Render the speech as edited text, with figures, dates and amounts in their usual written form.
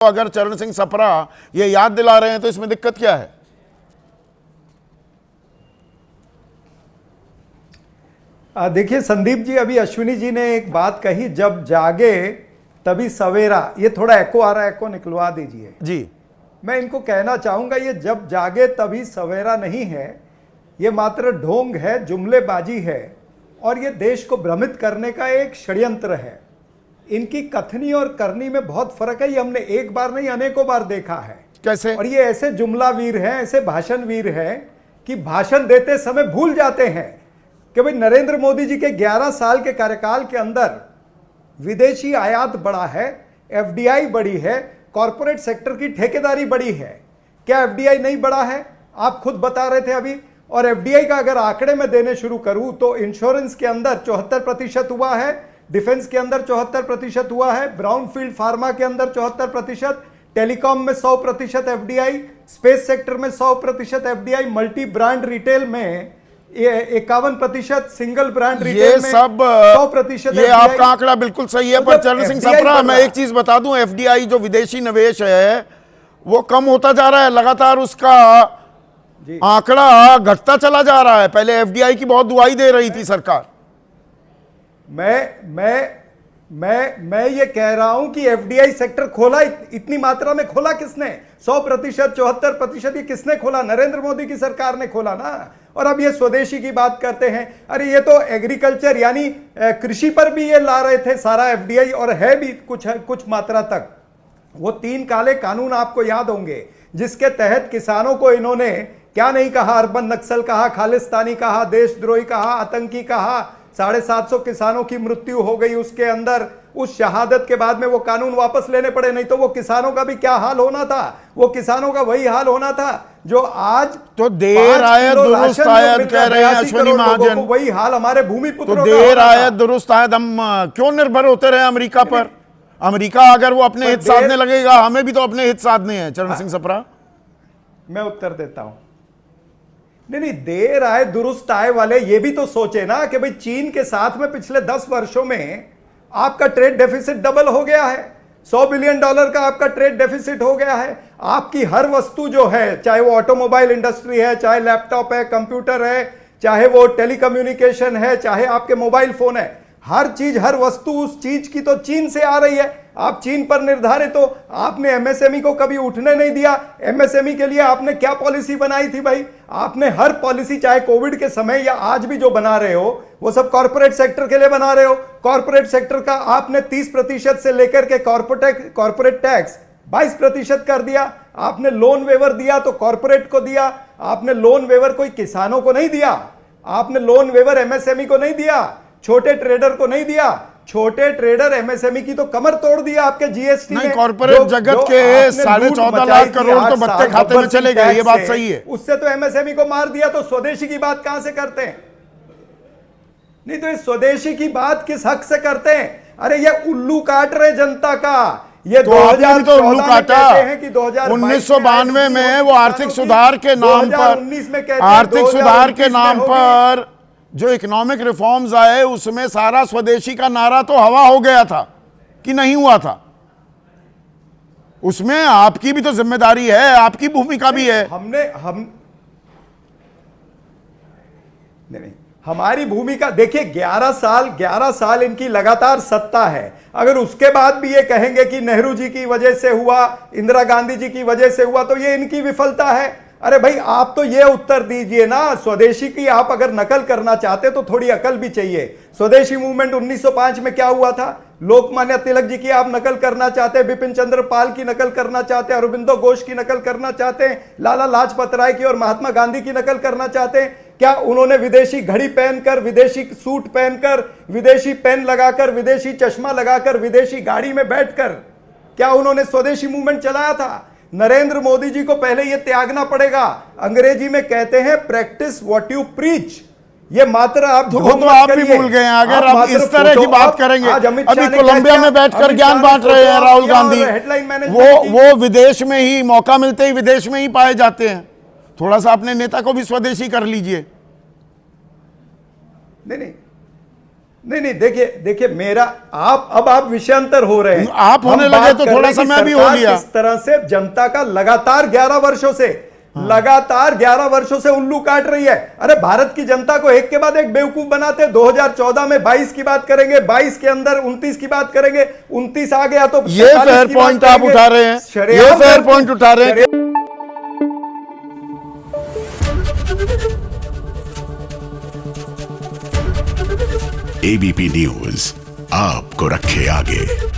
अगर चरण सिंह सप्रा ये याद दिला रहे हैं तो इसमें दिक्कत क्या है? देखिए संदीप जी, अभी अश्विनी जी ने एक बात कही, जब जागे तभी सवेरा। ये थोड़ा एको आ रहा है, एको निकलवा दीजिए जी। मैं इनको कहना चाहूंगा, ये जब जागे तभी सवेरा नहीं है, ये मात्र ढोंग है, जुमलेबाजी है और ये देश को भ्रमित करने का एक षड्यंत्र है। इनकी कथनी और करनी में बहुत फर्क है। ये हमने एक बार नहीं अनेकों बार देखा है। कैसे? और ये ऐसे जुमला वीर हैं, ऐसे भाषण वीर हैं कि भाषण देते समय भूल जाते हैं कि भाई नरेंद्र मोदी जी के 11 साल के कार्यकाल के अंदर विदेशी आयात बढ़ा है, एफडीआई बढ़ी है, कॉरपोरेट सेक्टर की ठेकेदारी बढ़ी है। क्या एफडीआई नहीं बढ़ा है? आप खुद बता रहे थे अभी। और एफडीआई का अगर आंकड़े में देने शुरू करूं तो इंश्योरेंस के अंदर 74% हुआ है, डिफेंस के अंदर 74% हुआ है, ब्राउन फील्ड फार्मा के अंदर 74%, टेलीकॉम में 100% एफडीआई, स्पेस सेक्टर में 100% एफडीआई, मल्टी ब्रांड रिटेल में 51%, सिंगल ब्रांड रिटेल में 100%। ये आपका आंकड़ा बिल्कुल सही है। पर चरण सिंह सप्रा, मैं एक चीज बता दूं, एफडीआई जो विदेशी निवेश है वो कम होता जा रहा है, लगातार उसका आंकड़ा घटता चला जा रहा है। पहले एफडीआई की बहुत दुआई दे रही थी सरकार। मैं ये कह रहा हूं कि एफडीआई सेक्टर खोला, इतनी मात्रा में खोला किसने? 100%, 74%, ये किसने खोला? नरेंद्र मोदी की सरकार ने खोला ना। और अब ये स्वदेशी की बात करते हैं। अरे ये तो एग्रीकल्चर यानी कृषि पर भी ये ला रहे थे सारा एफडीआई, और है भी कुछ मात्रा तक। वो 3 काले कानून आपको याद होंगे जिसके तहत किसानों को इन्होंने क्या नहीं कहा, अर्बन नक्सल कहा, खालिस्तानी कहा, देशद्रोही कहा, आतंकी कहा। 750 किसानों की मृत्यु हो गई उसके अंदर। उस शहादत के बाद में वो कानून वापस लेने पड़े, नहीं तो वो किसानों का भी क्या हाल होना था। वो किसानों का वही हाल होना था जो आज तो देर आयत दुरुस्त आयत कह रहे हैं अश्विनी महाजन। वही हाल हमारे भूमिपुत्रों तो देर आयत दुरुस्त आयत। हम क्यों निर्भर होते रहे अमेरिका पर? अमेरिका अगर वो अपने हित साधने लगेगा, हमें भी तो अपने हित साधने हैं। चरण सिंह सप्रा, मैं उत्तर देता हूं। नहीं, देर आए दुरुस्त आए वाले ये भी तो सोचे ना कि भाई चीन के साथ में पिछले 10 वर्षों में आपका ट्रेड डेफिसिट डबल हो गया है। $100 बिलियन का आपका ट्रेड डेफिसिट हो गया है। आपकी हर वस्तु जो है, चाहे वो ऑटोमोबाइल इंडस्ट्री है, चाहे लैपटॉप है, कंप्यूटर है, चाहे वो टेलीकम्युनिकेशन है, चाहे आपके मोबाइल फोन है, हर चीज, हर वस्तु उस चीज की तो चीन से आ रही है। आप चीन पर निर्धारित हो। आपने एमएसएमई को कभी उठने नहीं दिया। एमएसएमई के लिए आपने क्या पॉलिसी बनाई थी भाई? आपने हर पॉलिसी, चाहे कोविड के समय या आज भी जो बना रहे हो, वो सब कॉर्पोरेट सेक्टर के लिए बना रहे हो। कॉर्पोरेट सेक्टर का आपने 30% से लेकर के कॉर्पोरेट टैक्स 22% कर दिया। आपने लोन वेवर दिया तो कॉर्पोरेट को दिया। आपने लोन वेवर कोई किसानों को नहीं दिया। आपने लोन वेवर एमएसएमई को नहीं दिया, छोटे ट्रेडर को नहीं दिया। छोटे ट्रेडर एमएसएमई की तो कमर तोड़ दिया आपके जीएसटी ने। कॉर्पोरेट जगत के 14.5 लाख करोड़ तो बत्ते खाते में चले गए, ये बात सही है। उससे तो एमएसएमई को मार दिया, तो स्वदेशी की बात कहां से करते हैं? नहीं तो इस स्वदेशी की बात किस हक से करते हैं? अरे ये उल्लू काट रहे जनता का। ये तो आपने तो उल्लू काटा। हैं कि 1992 में वो आर्थिक सुधार के नाम पर, आर्थिक सुधार के नाम पर जो इकोनॉमिक रिफॉर्म्स आए, उसमें सारा स्वदेशी का नारा तो हवा हो गया था कि नहीं हुआ था? उसमें आपकी भी तो जिम्मेदारी है, आपकी भूमिका भी है। नहीं, हमारी भूमिका देखिए, 11 साल इनकी लगातार सत्ता है। अगर उसके बाद भी ये कहेंगे कि नेहरू जी की वजह से हुआ, इंदिरा गांधी जी की वजह से हुआ, तो ये इनकी विफलता है। अरे भाई, आप तो ये उत्तर दीजिए ना, स्वदेशी की आप अगर नकल करना चाहते तो थोड़ी अकल भी चाहिए। स्वदेशी मूवमेंट 1905 में क्या हुआ था? लोकमान्य तिलक जी की आप नकल करना चाहते हैं, बिपिन चंद्र पाल की नकल करना चाहते हैं, अरबिंदो घोष की नकल करना चाहते हैं, लाला लाजपत राय की और महात्मा गांधी की नकल करना चाहते हैं? क्या उन्होंने विदेशी घड़ी पहनकर, विदेशी सूट पहनकर, विदेशी पेन लगाकर, विदेशी चश्मा लगाकर, विदेशी गाड़ी में बैठकर क्या उन्होंने स्वदेशी मूवमेंट चलाया था? नरेंद्र मोदी जी को पहले यह त्यागना पड़ेगा। अंग्रेजी में कहते हैं प्रैक्टिस व्हाट यू प्रीच। ये मात्र आप तो आप भी भूल गए हैं। अगर आप इस तरह की बात करेंगे, अभी कोलंबिया में बैठकर ज्ञान बांट रहे हैं राहुल गांधी, वो विदेश में ही, मौका मिलते ही विदेश में ही पाए जाते हैं। थोड़ा सा अपने नेता को भी स्वदेशी कर लीजिए। नहीं, नहीं, देखिए मेरा आप विषयांतर हो रहे हैं। आप होने हम लगे बात तो कर थोड़ा रहे हैं कि समय भी हो सरकार लिया। किस तरह से जनता का लगातार 11 वर्षों से उल्लू काट रही है। अरे भारत की जनता को एक के बाद एक बेवकूफ बनाते। 2014 में 22 की बात करेंगे, 22 के अंदर 29 की बात करेंगे, 29 आ गया तो ये फेयर पॉइंट आप उठा रहे हैं, ये फेयर पॉइंट उठा रहे हैं। एबीपी न्यूज आपको रखे आगे।